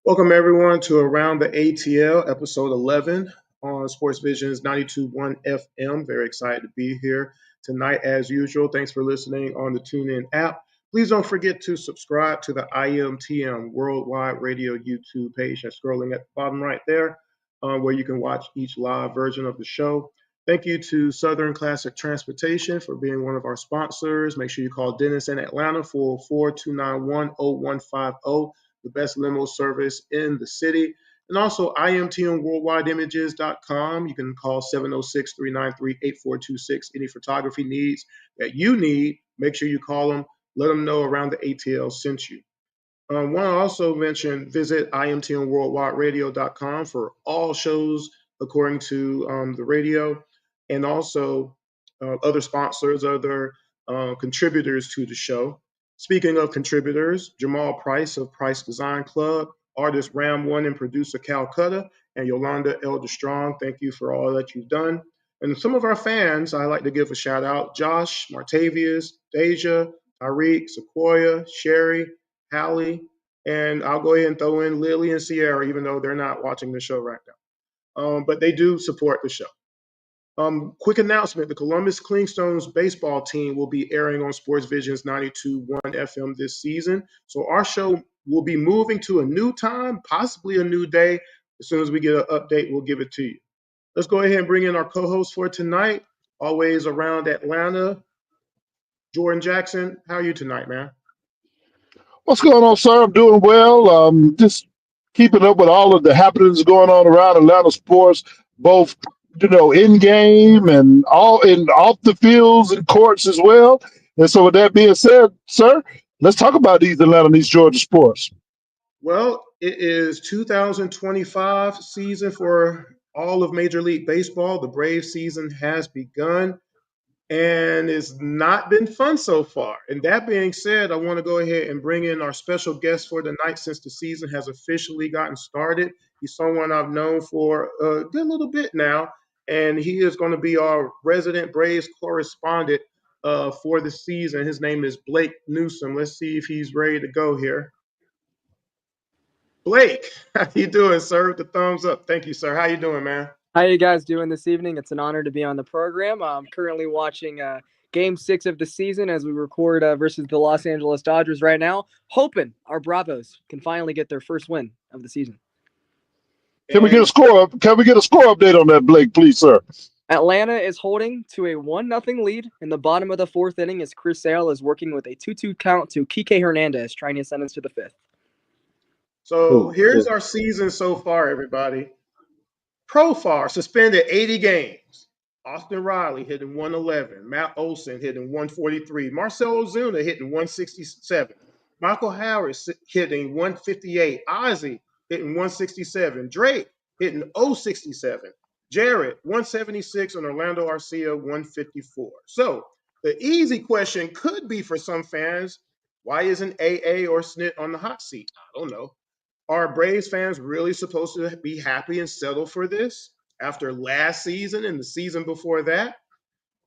Welcome everyone to Around the ATL, episode 11 on SportsVisions 92.1 FM. Very excited to be here tonight as usual. Thanks for listening on the TuneIn app. Please don't forget to subscribe to the IMTM Worldwide Radio YouTube page. That's scrolling at the bottom right there, where you can watch each live version of the show. Thank you to Southern Classic Transportation for being one of our sponsors. Make sure you call Dennis in Atlanta, 404-291-0150. The best limo service in the city. And also IMTMWorldwideImages.com. You can call 706-393-8426. Any photography needs that you need, make sure you call them. Let them know Around the ATL sent you. I want to also mention, visit IMTMWorldwideRadio.com for all shows according to the radio, and also other sponsors, other contributors to the show. Speaking of contributors, Jamal Price of Price Design Club, artist Ram One and producer Calcutta, and Yolanda Elder Strong, thank you for all that you've done. And some of our fans, I like to give a shout out: Josh, Martavius, Deja, Tariq, Sequoia, Sherry, Hallie, and I'll go ahead and throw in Lily and Sierra, even though they're not watching the show right now. But they do support the show. Quick announcement: the Columbus Clingstones baseball team will be airing on SportsVisions 92.1 FM this season. So our show will be moving to a new time, possibly a new day. As soon as we get an update, we'll give it to you. Let's go ahead and bring in our co-host for tonight, always around Atlanta, Jordan Jackson. How are you tonight, man? What's going on, sir? I'm doing well. Just keeping up with all of the happenings going on around Atlanta sports, both in game and all in off the fields and courts as well. And so, with that being said, sir, let's talk about these Atlanta and East Georgia sports. Well, it is 2025 season for all of Major League Baseball. The Braves season has begun, and it's not been fun so far. And that being said, I want to go ahead and bring in our special guest for the night, since the season has officially gotten started. He's someone I've known for a good little bit now, and he is going to be our resident Braves correspondent for the season. His name is Blake Newsome. Let's see if he's ready to go here. Blake, how you doing, sir? With the thumbs up. Thank you, sir. How you doing, man? How you guys doing this evening? It's an honor to be on the program. I'm currently watching Game 6 of the season as we record versus the Los Angeles Dodgers right now, hoping our Bravos can finally get their first win of the season. Can we get a score? Can we get a score update on that, Blake, please, sir? Atlanta is holding to a 1-0 lead in the bottom of the fourth inning as Chris Sale is working with a 2-2 count to Kike Hernandez, trying to send us to the fifth. So here's our season so far, everybody. Profar suspended 80 games. Austin Riley hitting 111. Matt Olson hitting 143. Marcell Ozuna hitting 167. Michael Harris hitting 158. Ozzie hitting 167. Drake hitting 067. Jarrett 176, and Orlando Arcia 154. So the easy question could be for some fans, why isn't AA or Snit on the hot seat? I don't know. Are Braves fans really supposed to be happy and settle for this after last season and the season before that?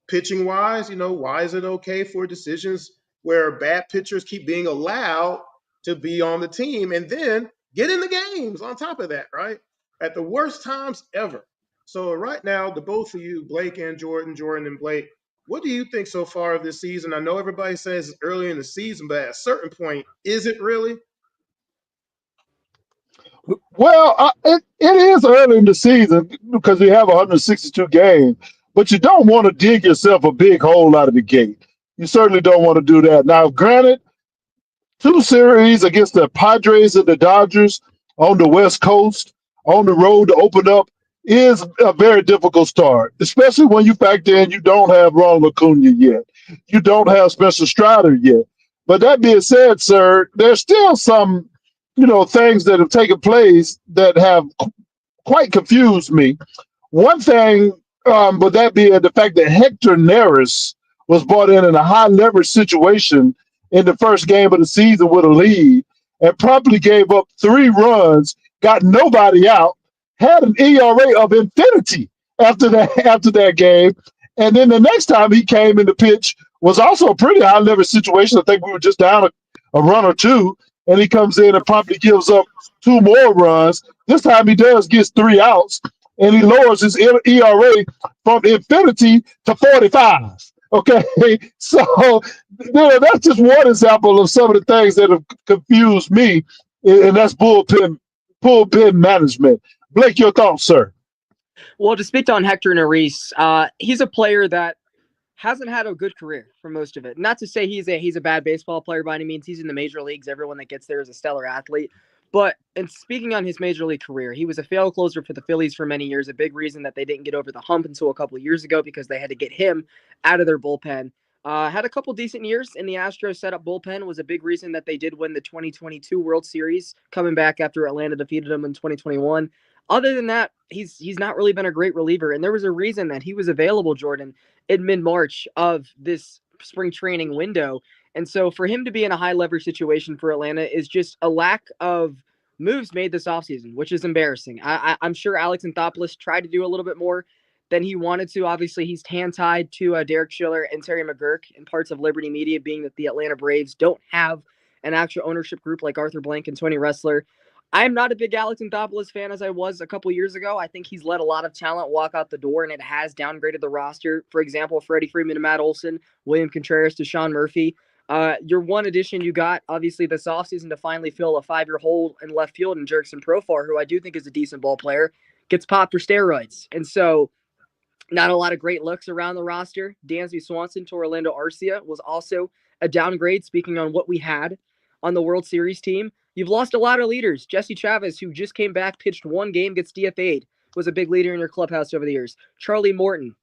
Pitching wise, why is it okay for decisions where bad pitchers keep being allowed to be on the team and then get in the games on top of that, right? At the worst times ever. So right now, the both of you, Blake and Jordan and Blake, what do you think so far of this season? I know everybody says it's early in the season, but at a certain point, is it really? Well, it is early in the season because we have 162 games, but you don't want to dig yourself a big hole out of the gate. You certainly don't want to do that. Now, granted, 2 series against the Padres and the Dodgers on the West Coast, on the road to open up, is a very difficult start, especially when you factor in you don't have Ronald Acuna yet. You don't have Spencer Strider yet. But that being said, sir, there's still some things that have taken place that have quite confused me. One thing, but that being the fact that Hector Neris was brought in a high leverage situation in the first game of the season with a lead and promptly gave up 3 runs, got nobody out, had an ERA of infinity after that game. And then the next time he came in the pitch was also a pretty high leverage situation. I think we were just down a run or two. and he comes in and promptly gives up 2 more runs. This time he gets 3 outs, and he lowers his ERA from infinity to 45. Okay, so that's just one example of some of the things that have confused me, and that's bullpen management. Blake, your thoughts, sir? Well, to speak on Hector Neris, he's a player that hasn't had a good career for most of it. Not to say he's a bad baseball player by any means. He's in the major leagues. Everyone that gets there is a stellar athlete. But in speaking on his major league career, he was a failed closer for the Phillies for many years. A big reason that they didn't get over the hump until a couple of years ago because they had to get him out of their bullpen. Had a couple decent years in the Astros setup bullpen. Was a big reason that they did win the 2022 World Series, coming back after Atlanta defeated them in 2021. Other than that, he's not really been a great reliever. And there was a reason that he was available, Jordan, in mid-March of this spring training window. And so for him to be in a high leverage situation for Atlanta is just a lack of moves made this offseason, which is embarrassing. I'm sure Alex Anthopoulos tried to do a little bit more than he wanted to. Obviously, he's hand-tied to Derek Schiller and Terry McGurk in parts of Liberty Media, being that the Atlanta Braves don't have an actual ownership group like Arthur Blank and Tony Ressler. I'm not a big Alex Anthopoulos fan as I was a couple years ago. I think he's let a lot of talent walk out the door, and it has downgraded the roster. For example, Freddie Freeman to Matt Olson, William Contreras to Sean Murphy. Your one addition you got, obviously, this offseason to finally fill a 5-year hole in left field in Jerickson Profar, who I do think is a decent ball player, gets popped for steroids. And so not a lot of great looks around the roster. Dansby Swanson to Orlando Arcia was also a downgrade, speaking on what we had on the World Series team. You've lost a lot of leaders. Jesse Chavez, who just came back, pitched one game, gets DFA'd, was a big leader in your clubhouse over the years. Charlie Morton,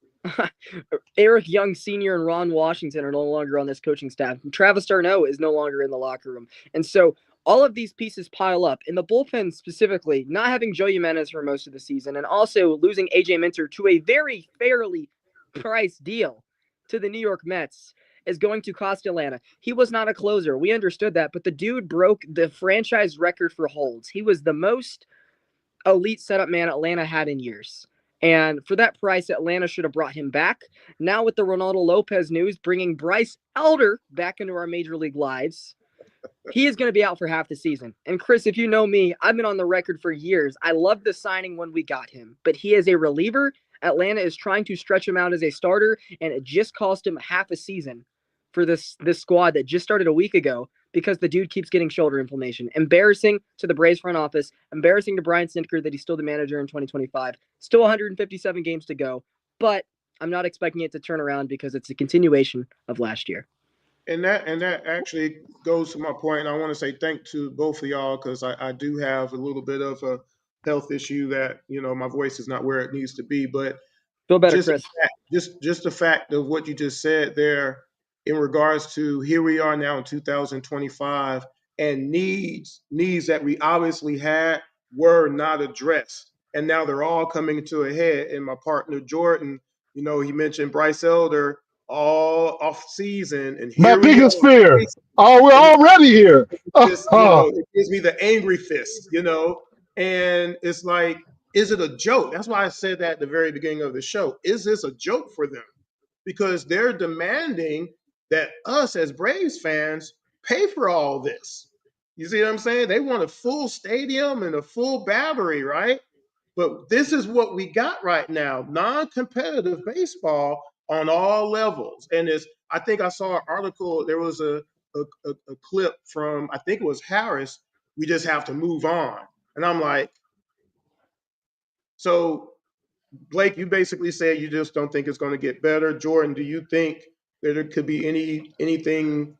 Eric Young Sr. and Ron Washington are no longer on this coaching staff. Travis d'Arnaud is no longer in the locker room. And so all of these pieces pile up. In the bullpen specifically, not having Joe Jimenez for most of the season and also losing A.J. Minter to a very fairly priced deal to the New York Mets is going to cost Atlanta. He was not a closer. We understood that, but the dude broke the franchise record for holds. He was the most elite setup man Atlanta had in years. And for that price, Atlanta should have brought him back. Now with the Ronaldo Lopez news, bringing Bryce Elder back into our major league lives, he is going to be out for half the season. And Chris, if you know me, I've been on the record for years. I loved the signing when we got him, but he is a reliever. Atlanta is trying to stretch him out as a starter, and it just cost him half a season for this squad that just started a week ago because the dude keeps getting shoulder inflammation. Embarrassing to the Braves front office, embarrassing to Brian Snitker that he's still the manager in 2025. Still 157 games to go, but I'm not expecting it to turn around because it's a continuation of last year. And that actually goes to my point. And I want to say thank to both of y'all because I do have a little bit of a health issue that, my voice is not where it needs to be. But feel better, Chris. Just the fact of what you just said there in regards to here we are now in 2025 and needs that we obviously had were not addressed. And now they're all coming to a head. And my partner, Jordan, he mentioned Bryce Elder all off season. And my biggest fear. Oh, we're already here. It gives me the angry fist, and it's like, is it a joke? That's why I said that at the very beginning of the show. Is this a joke for them? Because they're demanding that us as Braves fans pay for all this. You see what I'm saying? They want a full stadium and a full battery, right? But this is what we got right now, non-competitive baseball on all levels. And I think I saw an article, there was a clip from, I think it was Harris, we just have to move on. And I'm like, so Blake, you basically said you just don't think it's going to get better. Jordan, do you think that there could be anything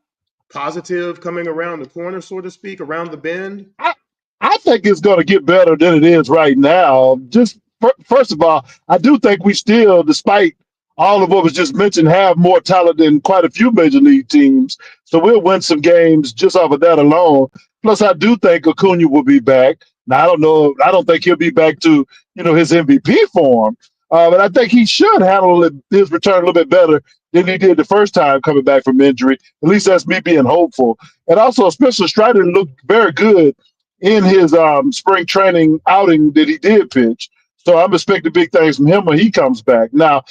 positive coming around the corner, so to speak, around the bend? I think it's going to get better than it is right now. Just first of all, I do think we still, despite all of what was just mentioned, have more talent than quite a few major league teams. So we'll win some games just off of that alone. Plus, I do think Acuna will be back. Now, I don't know. I don't think he'll be back to, his MVP form. But I think he should handle his return a little bit better than he did the first time coming back from injury. At least that's me being hopeful. And also, Spencer Strider looked very good in his spring training outing that he did pitch. So I'm expecting big things from him when he comes back. Now,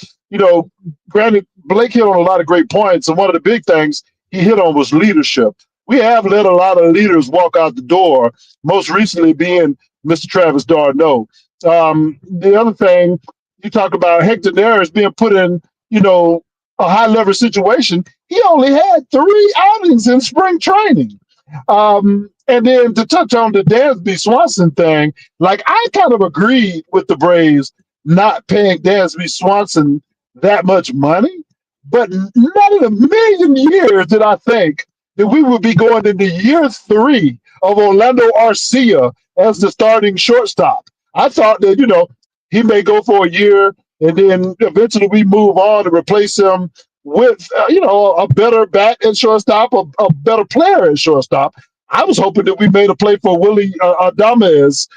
granted, Blake hit on a lot of great points, and one of the big things he hit on was leadership. we have let a lot of leaders walk out the door, most recently being Mr. Travis Darno. The other thing, you talk about Hector Neris being put in, you know, a high leverage situation. He only had 3 outings in spring training. And then to touch on the Dansby Swanson thing, like I kind of agreed with the Braves not paying Dansby Swanson that much money, but not in a million years did I think that we would be going into year 3 of Orlando Arcia as the starting shortstop. I thought that, he may go for a year and then eventually we move on to replace him with, a better bat at shortstop, a better player at shortstop. I was hoping that we made a play for Willie Adames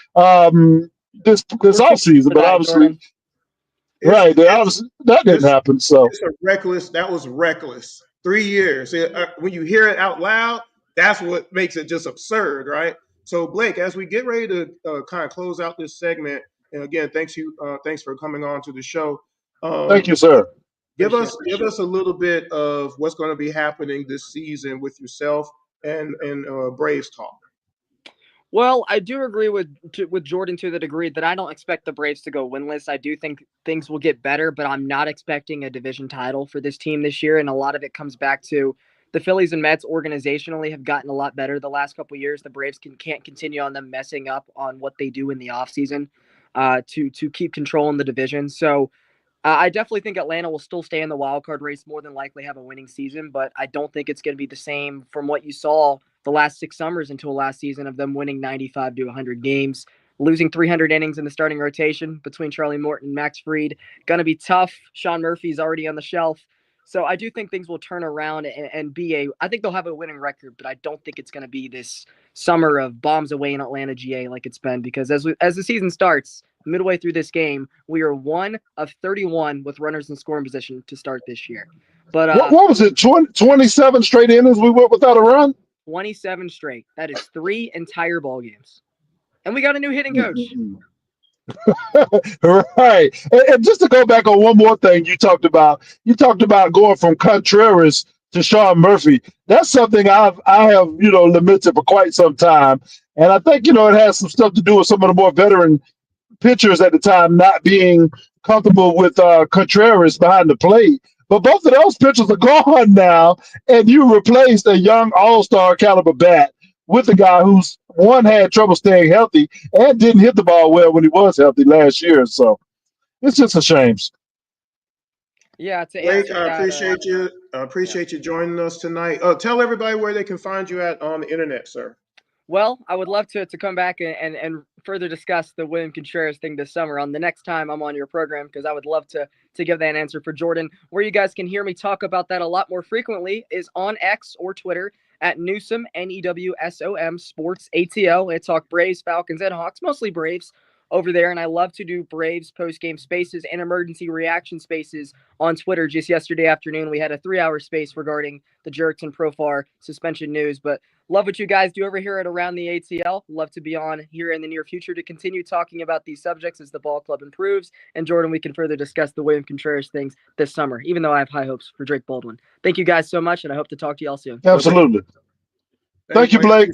this offseason, but obviously, Jordan. Right, that didn't happen. So it's a reckless. That was reckless. 3 years. When you hear it out loud, that's what makes it just absurd, right? So Blake, as we get ready to kind of close out this segment, and again, thanks for coming on to the show. Thank you, sir. Give us a little bit of what's going to be happening this season with yourself and Braves talk. Well, I do agree with Jordan to the degree that I don't expect the Braves to go winless. I do think things will get better, but I'm not expecting a division title for this team this year. And a lot of it comes back to the Phillies and Mets organizationally have gotten a lot better the last couple of years. The Braves can't continue on them messing up on what they do in the offseason to keep control in the division. So I definitely think Atlanta will still stay in the wild card race, more than likely have a winning season, but I don't think it's going to be the same from what you saw the last 6 summers until last season of them winning 95 to 100 games, losing 300 innings in the starting rotation between Charlie Morton and Max Fried. Going to be tough. Sean Murphy's already on the shelf. So I do think things will turn around and I think they'll have a winning record, but I don't think it's going to be this summer of bombs away in Atlanta, GA like it's been, because as the season starts, midway through this game, we are 1 of 31 with runners in scoring position to start this year. But what was it? 27 straight innings we went without a run. 27 straight. That is 3 entire ball games, and we got a new hitting coach. Right. And just to go back on one more thing you talked about going from Contreras to Sean Murphy. That's something I have lamented for quite some time, and I think it has some stuff to do with some of the more veteran pitchers at the time not being comfortable with Contreras behind the plate. But both of those pitchers are gone now, and you replaced a young all-star caliber bat with a guy who's had trouble staying healthy and didn't hit the ball well when he was healthy last year. So it's just a shame. Yeah, Blake, I appreciate you. I appreciate you joining us tonight. Tell everybody where they can find you on the internet, sir. Well, I would love to come back and further discuss the William Contreras thing this summer on the next time I'm on your program, because I would love to give that answer for Jordan. Where you guys can hear me talk about that a lot more frequently is on X or Twitter at Newsom, Newsom, Sports ATL. I talk Braves, Falcons, and Hawks, mostly Braves over there, and I love to do Braves post-game spaces and emergency reaction spaces on Twitter. Just yesterday afternoon, we had a 3-hour space regarding the Jerks and Profar suspension news, but love what you guys do over here at Around the ATL. Love to be on here in the near future to continue talking about these subjects as the ball club improves. And Jordan, we can further discuss the William Contreras things this summer, even though I have high hopes for Drake Baldwin. Thank you guys so much, and I hope to talk to y'all soon. Absolutely. Thank you, Blake.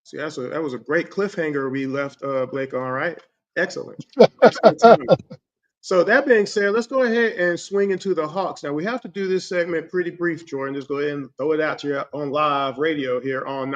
See, that was a great cliffhanger we left Blake on, right? Excellent. So that being said, let's go ahead and swing into the Hawks. Now, we have to do this segment pretty brief, Jordan. Just go ahead and throw it out to you on live radio here on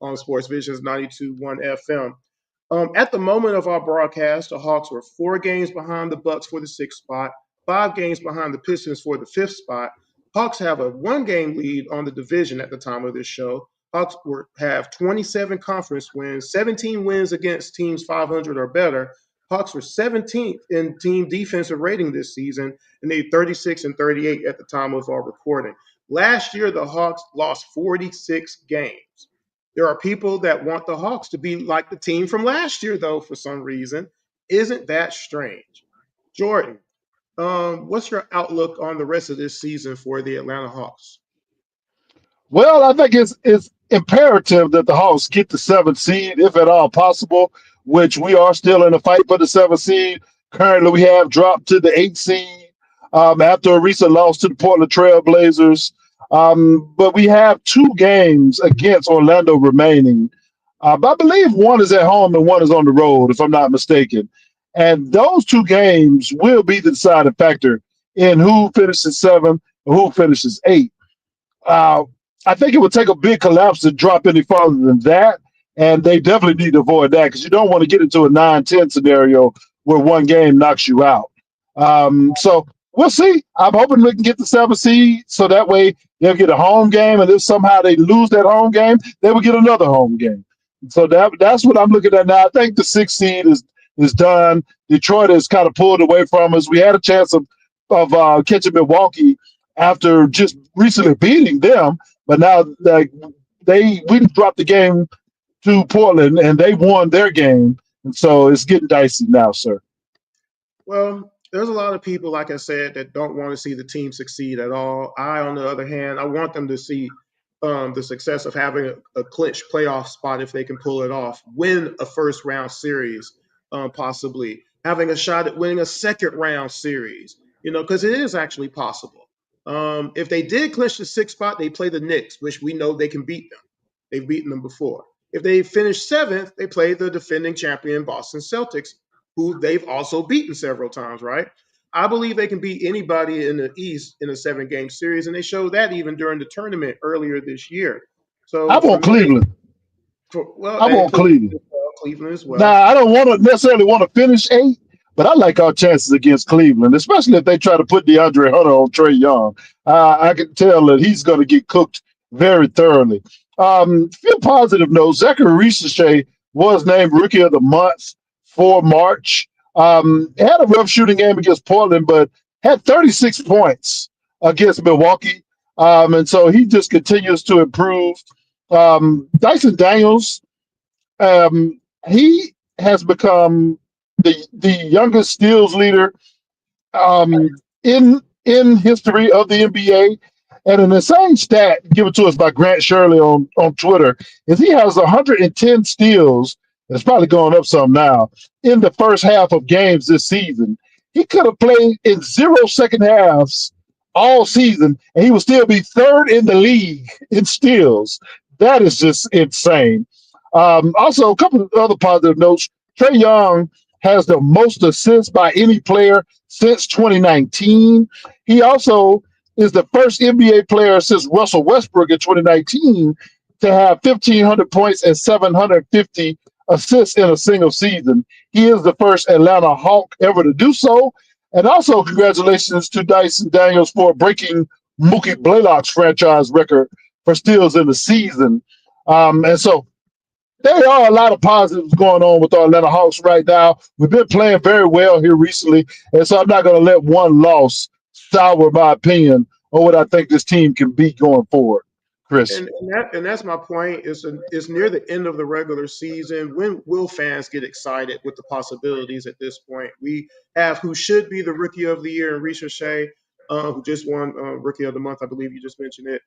SportsVisions 92.1 FM. At the moment of our broadcast, the Hawks were 4 games behind the Bucks for the 6th spot, 5 games behind the Pistons for the 5th spot. Hawks have a 1-game lead on the division at the time of this show. Hawks have 27 conference wins, 17 wins against teams 500 or better. Hawks were 17th in team defensive rating this season, and they 36 and 38 at the time of our recording. Last year, the Hawks lost 46 games. There are people that want the Hawks to be like the team from last year, though, for some reason. Isn't that strange? Jordan, what's your outlook on the rest of this season for the Atlanta Hawks? Well, I think it's imperative that the Hawks get the 7th seed, if at all possible, which we are still in a fight for the 7th seed. Currently, we have dropped to the 8th seed after a recent loss to the Portland Trail Blazers. But we have 2 games against Orlando remaining. But I believe one is at home and one is on the road, if I'm not mistaken. And those 2 games will be the deciding factor in who finishes 7th and who finishes 8th. Uh, I think it would take a big collapse to drop any farther than that. And they definitely need to avoid that because you don't want to get into a 9-10 scenario where one game knocks you out. So we'll see. I'm hoping we can get the 7th seed so that way they'll get a home game. And if somehow they lose that home game, they will get another home game. So that's what I'm looking at now. I think the 6th seed is done. Detroit has kind of pulled away from us. We had a chance of catching Milwaukee after just recently beating them, but now like we dropped the game to Portland and they won their game, and so it's getting dicey now, sir. Well, there's a lot of people, like I said, that don't want to see the team succeed at all. I, on the other hand, I want them to see the success of having a clinched playoff spot if they can pull it off, win a first round series, possibly having a shot at winning a second round series. Because it is actually possible. If they did clinch the 6th spot, they play the Knicks, which we know they can beat them. They've beaten them before. If they finish 7th, they play the defending champion Boston Celtics, who they've also beaten several times, right? I believe they can beat anybody in the East in a 7-game series, and they showed that even during the tournament earlier this year. I So for want me, Cleveland. I and want Cleveland. Cleveland as Now, well. I don't want to necessarily want to finish 8th, but I like our chances against Cleveland, especially if they try to put DeAndre Hunter on Trey Young. I can tell that he's going to get cooked very thoroughly. Few positive notes. Zachary Ricochet was named Rookie of the Month for March. Had a rough shooting game against Portland, but had 36 points against Milwaukee. And so he just continues to improve. Dyson Daniels, he has become the youngest steals leader in history of the NBA. And an insane stat given to us by Grant Shirley on Twitter is he has 110 steals. It's probably going up some now in the first half of games this season. He could have played in 0 second halves all season, and he would still be 3rd in the league in steals. That is just insane. Also, a couple of other positive notes. Trey Young has the most assists by any player since 2019. He also is the first NBA player since Russell Westbrook in 2019 to have 1,500 points and 750 assists in a single season. He is the first Atlanta Hawk ever to do so. And also, congratulations to Dyson Daniels for breaking Mookie Blaylock's franchise record for steals in the season. And so there are a lot of positives going on with our Atlanta Hawks right now. We've been playing very well here recently, and so I'm not going to let one loss sour my opinion on what I think this team can be going forward. Chris. And that's my point. It's near the end of the regular season. When will fans get excited with the possibilities at this point? We have who should be the rookie of the year in Ricochet, who just won rookie of the month. I believe you just mentioned it.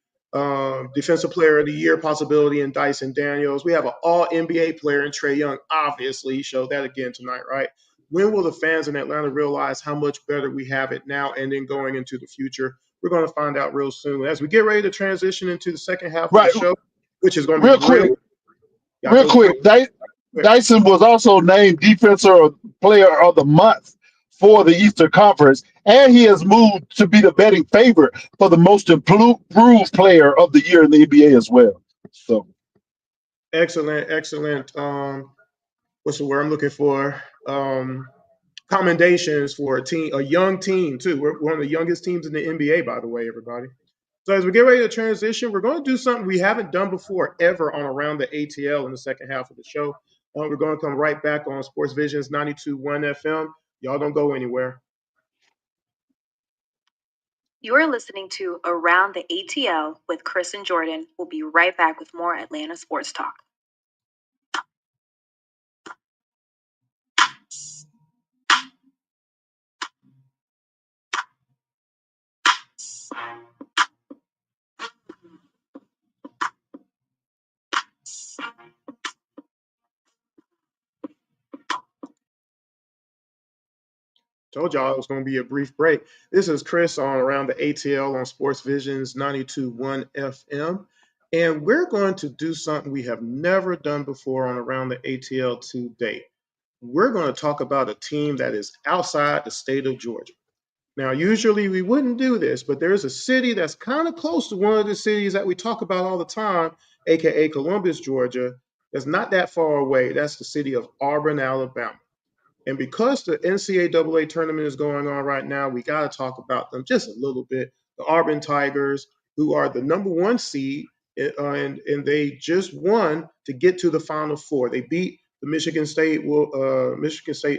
Defensive player of the year possibility in Dyson Daniels. We have an all NBA player in Trey Young. Obviously, he showed that again tonight, right? When will the fans in Atlanta realize how much better we have it now and then going into the future? We're going to find out real soon as we get ready to transition into the second half of the Right. show, which is going to be Real quick. real. Yeah, Real go quick. quick. Quick. Dyson was also named Defensive Player of the Month for the Eastern Conference, and he has moved to be the betting favorite for the most improved player of the year in the NBA as well. So Excellent, excellent. What's the word I'm looking for? Commendations for a young team too. We're one of the youngest teams in the NBA, by the way, everybody. So as we get ready to transition, we're going to do something we haven't done before ever on Around the ATL in the second half of the show. We're going to come right back on SportsVisions 92.1 FM. Y'all don't go anywhere. You're listening to Around the ATL with Chris and Jordan. We'll be right back with more Atlanta sports talk. Told y'all it was going to be a brief break. This is Chris on Around the ATL on SportsVisions 92.1 FM. And we're going to do something we have never done before on Around the ATL to date. We're going to talk about a team that is outside the state of Georgia. Now, usually we wouldn't do this, but there is a city that's kind of close to one of the cities that we talk about all the time, aka Columbus, Georgia. That's not that far away. That's the city of Auburn, Alabama. And because the NCAA tournament is going on right now, we got to talk about them just a little bit. The Auburn Tigers, who are the number one seed, and they just won to get to the Final Four. They beat the Michigan State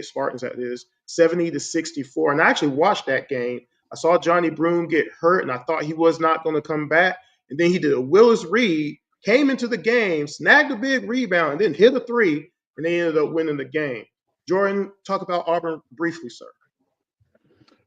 Spartans, that is, 70-64. And I actually watched that game. I saw Johnny Broome get hurt, and I thought he was not going to come back. And then he did a Willis Reed, came into the game, snagged a big rebound, and then hit a three, and they ended up winning the game. Jordan, talk about Auburn briefly, sir.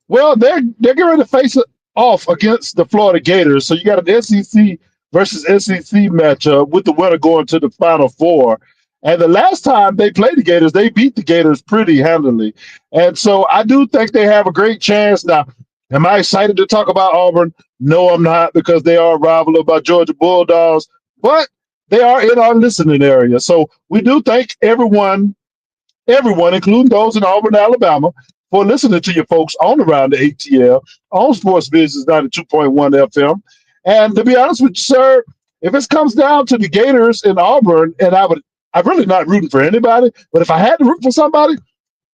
Well, they're getting ready to face it off against the Florida Gators. So you got an SEC versus SEC matchup with the winner going to the Final Four. And the last time they played the Gators, they beat the Gators pretty handily. And so I do think they have a great chance. Now, am I excited to talk about Auburn? No, I'm not, because they are a rival of our Georgia Bulldogs, but they are in our listening area. So we do thank everyone, including those in Auburn, Alabama, for listening to you folks on Around the ATL on SportsVisions 92.1 FM. And to be honest with you, sir, if it comes down to the Gators in Auburn, and I'm really not rooting for anybody, but if I had to root for somebody,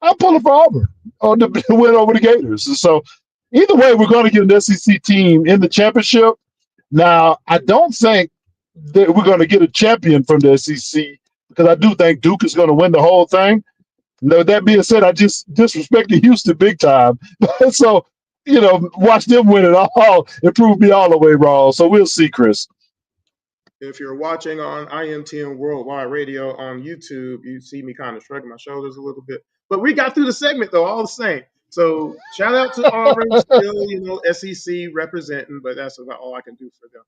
I'm pulling for Auburn on the win over the Gators. And so either way, we're going to get an SEC team in the championship. Now, I don't think that we're going to get a champion from the SEC, because I do think Duke is going to win the whole thing. No, that being said, I just disrespected Houston big time. So, watch them win it all and prove me all the way wrong. So we'll see, Chris. If you're watching on IMTM Worldwide Radio on YouTube, you see me kind of shrugging my shoulders a little bit. But we got through the segment, though, all the same. So shout out to Auburn, still, SEC representing, but that's about all I can do for them.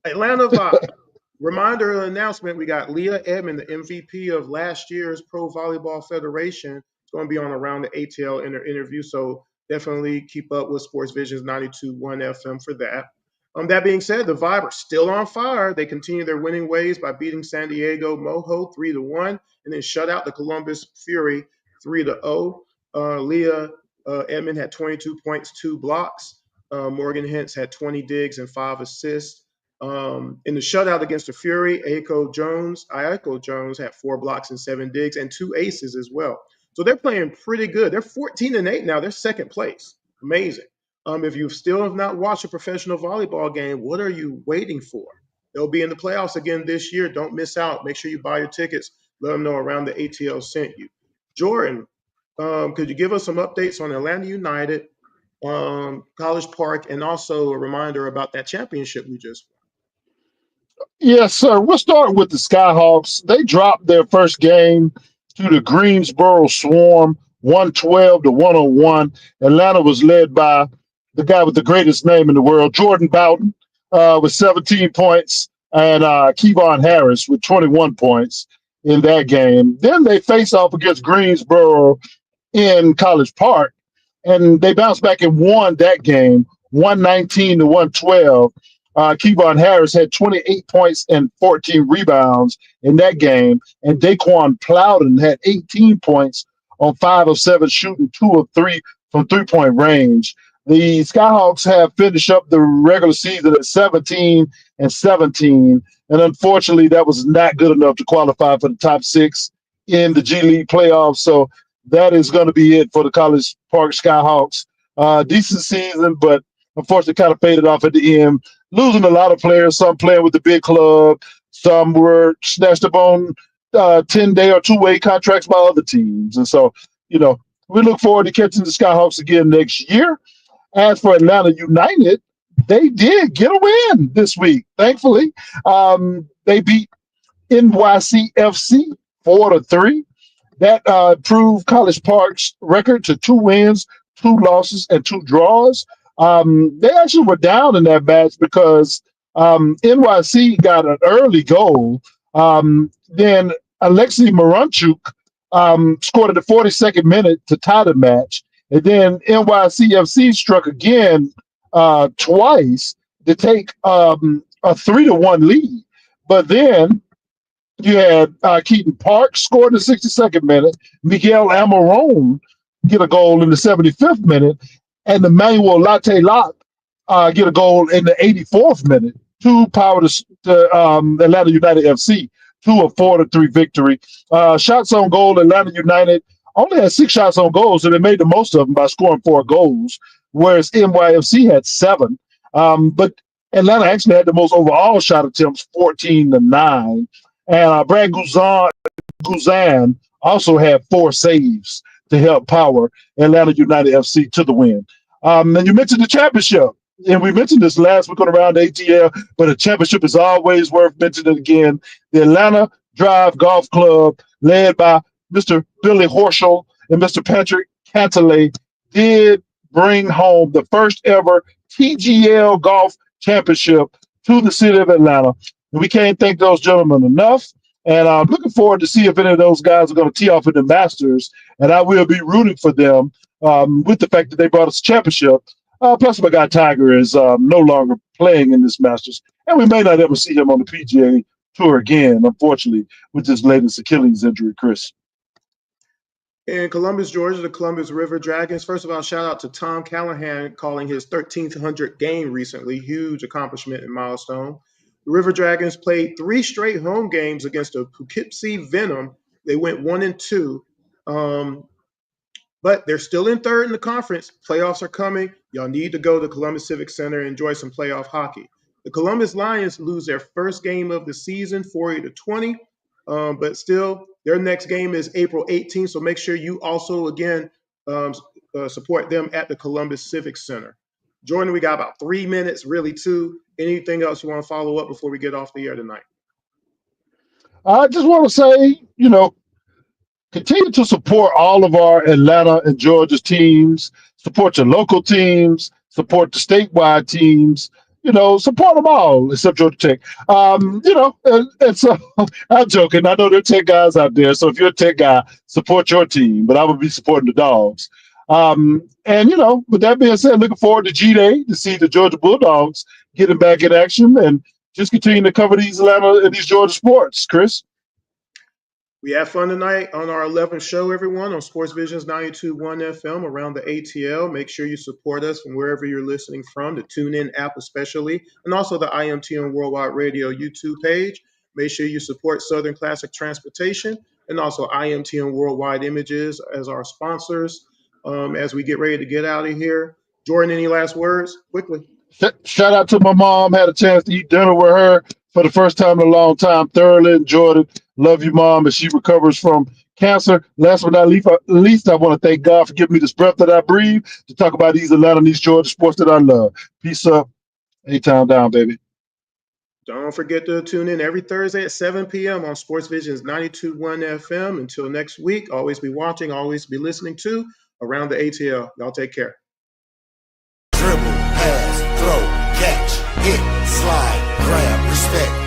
Atlanta Vibe. Reminder of announcement, we got Leah Edmond, the MVP of last year's Pro Volleyball Federation. It's going to be on Around the ATL in her interview, so definitely keep up with SportsVisions 92.1 FM for that. That being said, the Vibe are still on fire. They continue their winning ways by beating San Diego Mojo 3-1, and then shut out the Columbus Fury 3-0. Leah Edmond had 22 points, 2 blocks. Morgan Hintz had 20 digs and 5 assists. In the shutout against the Fury, Aiko Jones had 4 blocks and 7 digs and 2 aces as well. So they're playing pretty good. They're 14-8 now. They're second place. Amazing. If you still have not watched a professional volleyball game, what are you waiting for? They'll be in the playoffs again this year. Don't miss out. Make sure you buy your tickets. Let them know Around the ATL sent you. Jordan, could you give us some updates on Atlanta United, College Park, and also a reminder about that championship we just won? Yes, sir. We'll start with the Skyhawks. They dropped their first game to the Greensboro Swarm, 112-101. Atlanta was led by the guy with the greatest name in the world, Jordan Bowden, with 17 points, and Kevon Harris with 21 points in that game. Then they face off against Greensboro in College Park, and they bounced back and won that game, 119-112. Kevon Harris had 28 points and 14 rebounds in that game, and Daquan Plowden had 18 points on 5 of 7 shooting, 2 of 3 from three-point range. The Skyhawks have finished up the regular season at 17-17, and unfortunately that was not good enough to qualify for the top 6 in the G League playoffs. So that is going to be it for the College Park Skyhawks. Decent season, but unfortunately kind of faded off at the end, losing a lot of players, some playing with the big club, some were snatched up on 10-day or 2-way contracts by other teams. And so, we look forward to catching the Skyhawks again next year. As for Atlanta United, they did get a win this week, thankfully. They beat NYCFC 4-3. That improved College Park's record to 2 wins, 2 losses, and 2 draws. They actually were down in that match because NYC got an early goal. Then Alexei Moranchuk scored at the 42nd minute to tie the match. And then NYCFC struck again twice to take a 3-1 lead. But then you had Keaton Park scored in the 62nd minute, Miguel Amarone get a goal in the 75th minute, and Emmanuel Latte Locke get a goal in the 84th minute to power the Atlanta United FC to a 4-3 victory. Shots on goal, Atlanta United only had 6 shots on goal, so they made the most of them by scoring 4 goals, whereas NYFC had 7. But Atlanta actually had the most overall shot attempts, 14-9. And Brad Guzan also had 4 saves to help power Atlanta United FC to the win. And you mentioned the championship, and we mentioned this last week on Around the ATL, but the championship is always worth mentioning again. The Atlanta Drive Golf Club, led by Mr. Billy Horschel and Mr. Patrick Cantlay, did bring home the first ever TGL Golf Championship to the city of Atlanta. And we can't thank those gentlemen enough. And I'm looking forward to see if any of those guys are going to tee off in the Masters. And I will be rooting for them with the fact that they brought us a championship. Plus, my guy Tiger is no longer playing in this Masters. And we may not ever see him on the PGA Tour again, unfortunately, with his latest Achilles injury, Chris. In Columbus, Georgia, the Columbus RiverDragons. First of all, shout out to Tom Callahan calling his 1,300th game recently. Huge accomplishment and milestone. The RiverDragons played 3 straight home games against the Poughkeepsie Venom. They went 1-2. But they're still in third in the conference. Playoffs are coming. Y'all need to go to Columbus Civic Center and enjoy some playoff hockey. The Columbus Lions lose their first game of the season, 40-20. But still, their next game is April 18th. So make sure you also, again, support them at the Columbus Civic Center. Jordan, we got about 3 minutes, really 2. Anything else you want to follow up before we get off the air tonight? I just want to say, continue to support all of our Atlanta and Georgia teams, support your local teams, support the statewide teams, support them all except Georgia Tech. I'm joking. I know there are Tech guys out there. So if you're a Tech guy, support your team, but I would be supporting the Dogs. With that being said, looking forward to G-Day to see the Georgia Bulldogs getting back in action and just continue to cover these Atlanta and these Georgia sports, Chris. We had fun tonight on our 11th show, everyone, on SportsVisions 92.1 FM around the ATL. Make sure you support us from wherever you're listening from, the TuneIn app especially, and also the IMTM Worldwide Radio YouTube page. Make sure you support Southern Classic Transportation and also IMTM Worldwide Images as our sponsors as we get ready to get out of here. Jordan, any last words? Quickly. Shout out to my mom. Had a chance to eat dinner with her for the first time in a long time. Thoroughly enjoyed it. Love you, Mom, as she recovers from cancer. Last but not least, I want to thank God for giving me this breath that I breathe to talk about these Atlanta and these Georgia sports that I love. Peace up. A-Town down, baby. Don't forget to tune in every Thursday at 7 p.m. on SportsVisions 92.1 FM. Until next week, always be watching, always be listening to Around the ATL. Y'all take care. Dribble, pass, throw, catch, hit, slide, grab, respect.